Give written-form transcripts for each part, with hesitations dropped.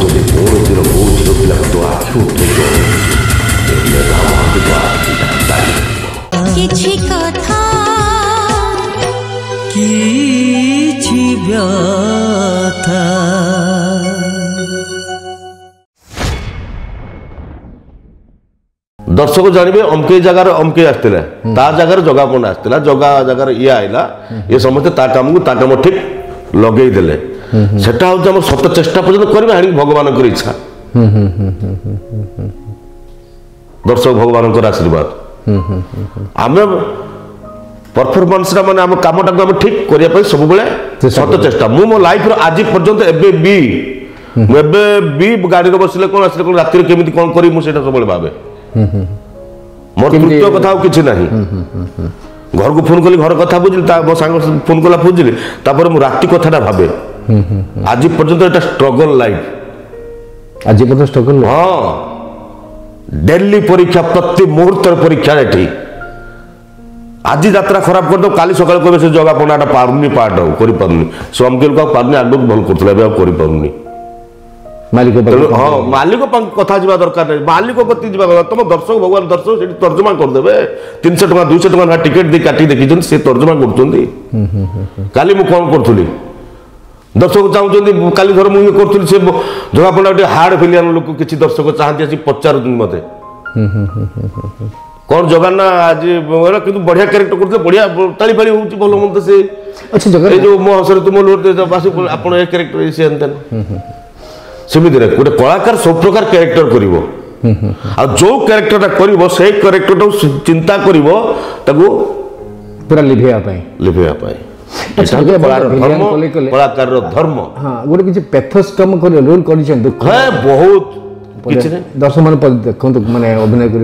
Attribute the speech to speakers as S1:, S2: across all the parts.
S1: ଯଦି କୌଣସିର କୋଉ ଝିଅ ପିଲାକୁ ତୋ ଆଖି ଉଠେଇକି
S2: କିଛି କଥା
S3: କିଛି ବ୍ୟଥା
S1: दर्शक जानवे अमके जगार अमके आसला ता जगार जगा कौन आसला जगा जगार ये आइला ये समस्ते ता काम को ता काम ठीक लगे देले सेटा हो हम सत चेष्टा पर्यंत करबे हानि भगवान इच्छा दर्शक भगवान आशीर्वाद आम परफॉर्मेंस माने आम कामटा को ठीक करिया पई सब बेले सत चेष्टा मु मो लाइफ रो आज पर्यंत एबे बी गाड़ी रे बसिले कोन आसले कोन राति रे केमिति कोन करी मु सेटा सब बेले भाबे मोर तृतीय कथा किसी ना घर को फोन कली घर कथा बुझिली मो सांग फोन कला बुझिली तापर मु राति कथाटा भाबे आज पर्यंत एटा स्ट्रगल लाइफ
S4: आज पर्यंत स्ट्रगल
S1: हाँ डेली परीक्षा प्रति मुहूर्त परीक्षा एठी आज यात्रा खराब कर दो काली सकाळ कहबे से जगह पनाटा पारुनी पाट हो करि पारुनी सोमकेल को पारुनी आगु भल करथला बे करि पारुनी
S4: मालिक
S1: हाँ मालिक कथा जा दरकार नहीं मालिक गति जा तुम दर्शक भगवान दर्शक से तर्जमा करदे 300 टका 200 टका टिकेट दे काटी देखी से तर्जमा करछंती काली मु कोन करथुली दर्शक चाहूँगी काली धर मुझे करी से जगह पड़ा हार्ड फिलियन लोक किसी दर्शक चाहती आज पचार मत कौन जगह ना आज कि बढ़िया कैरेक्टर करते बढ़िया ताली फाली हो भल मत से जो मो हसरे तुम आप कैरेक्टर से सेमती ना गोटे कलाकार सब प्रकार कैरेक्टर कर जो कैरेक्टर कर से कैरेक्टर चिंता कर
S4: पूरा लिभेया
S1: कलाकार धर्म
S4: हाँ गोटे किसी पैथोस कम कर रोल कर
S1: बहुत
S4: दर्शक मैंने देखो मैंने अभिनय कर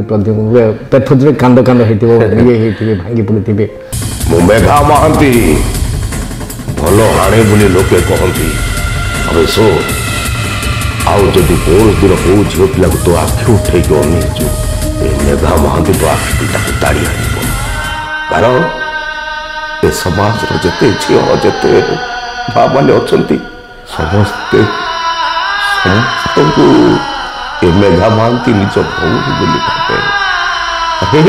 S4: पैथोस कांद कांद ये भांगी पड़े
S1: मेघा महांती भल हाणे बोली लोके कहती अबे सो आउ जदि कौन दिन कौ झील पिला तो आखि उठे अनेचु मेघा महांती तो आखि ताड़ी आन कारण ए समाज जिते झील जिते भा मैंने अच्छा समस्ते समस्त मेघा महांती निज भौणी बोली भावे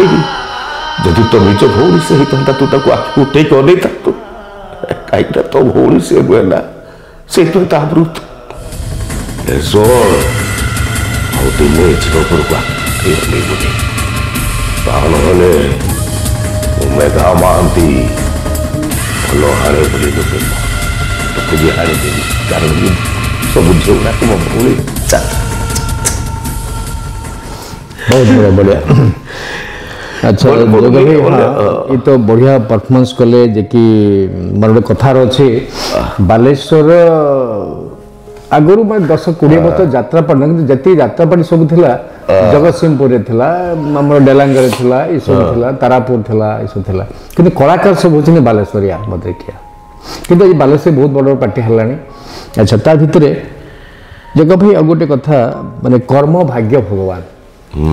S1: जदि तो निज भौणी से होता तू ताको आखि उठे अने कहीं तो भौणी से हुए ना से दिने झील को अने मेघा महांती भल हाणे बोली लोके तक भी हाणे देवी कारण सब झील गुड़ाक मो भौणी
S4: बहुत बढ़िया अच्छा ये तो बढ़िया परफॉर्मेंस कले जे कि मोर गोटे कथार अच्छे बालेश्वर आगुरी मैं 10-20 वर्ष यात्रा पड़ा जी यात्रापाटी सब थिला जगतसिंहपुर डेलांग तारापुर ये सब कि कलाकार सब होती बालेश्वरिया मदरिकिया कि बालेश्वर बहुत बड़ पार्टी है। अच्छा ता भितर जग भाई आ गोटे कथा माने कर्म भाग्य भगवान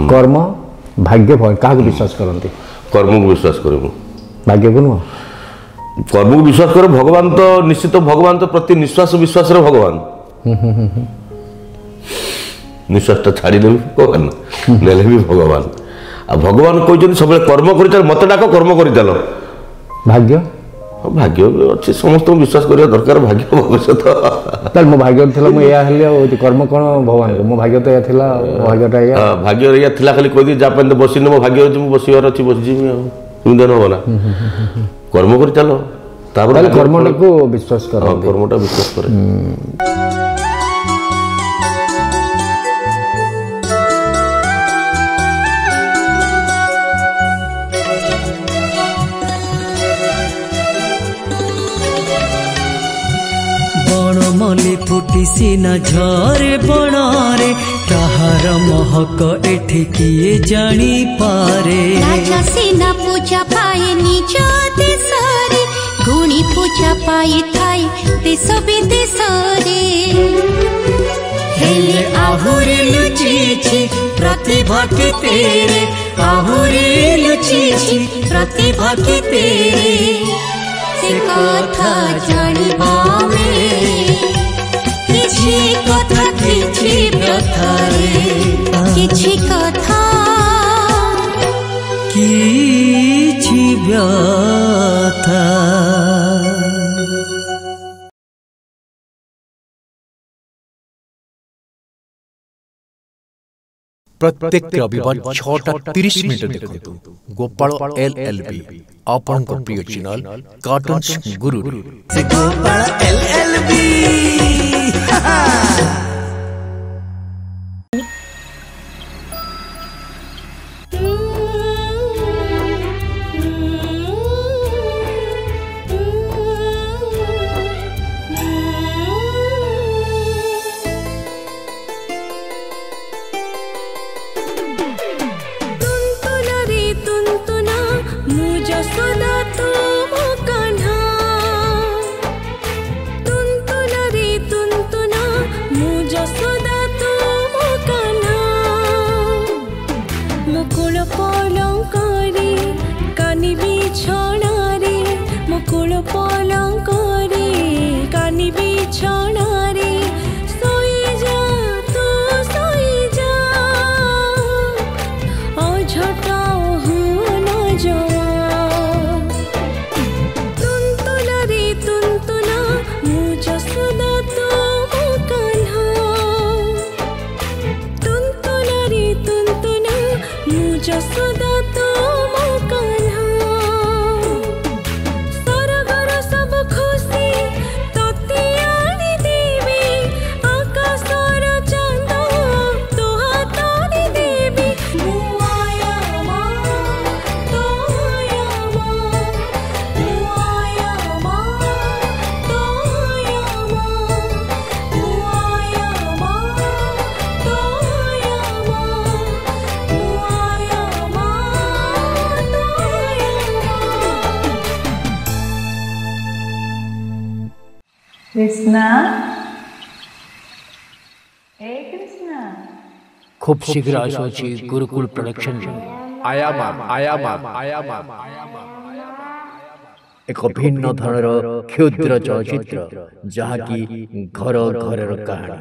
S4: कर्म भाग्य भगवान क्या विश्वास करते
S1: कर्म को विश्वास कर
S4: भाग्य को नुह
S1: कर्म को विश्वास कर भगवान तो निश्चित भगवान तो प्रति निश्वास विश्वास भगवान निश्वास छाड़ी भगवान ने भी भगवान आ भगवान कहते सब कर्म कर मत डाक कर्म कर
S4: भाग्य
S1: भाग्य अच्छे समस्त विश्वास करिया दरकार भाग्य भविष्य
S4: मो भाग्य थिला मो या हले कर्म कोन भगवान मो भाग्य तो या थिला मो भाग्यटा या
S1: भाग्य या थिला खाली कहि दी जापन बसिन मो भाग्य अछि मो बसिवार अछि बसि जिमी इन्दन होना कर्म कर चलो तापर
S4: कर्मटा को विश्वास कर
S1: कर्मटा विश्वास करे
S3: मली फुटी सीना झरे बणारे ताहार महक एठी किए जानी पारे
S2: राजा सीना पूजा पाए निज देशरे गुणी पूजा पाए थाई देश विदेशरे
S3: हेले आहुरी लुचिछि प्रतिभा के तेरे आहुरी लुचिछि प्रतिभा के तेरे
S2: से कथा जानिबा में किछि कथा
S3: କିଛି ବ୍ୟଥାରେ
S2: କିଛି କଥା
S3: କିଛି ବ୍ୟଥା
S5: प्रत्येक रविवार 6:30 देखु गोपाल LLB आपण प्रिय चैनल कार्टून्स गुरु
S3: गोपाल LLB
S6: कृष्णा ए कृष्णा
S7: खूब शीघ्र आसुची गुरुकुल प्रोडक्शन एक भिन्न धरणर क्षुद्र चलचित्र जहाँकि घर घर कहानी।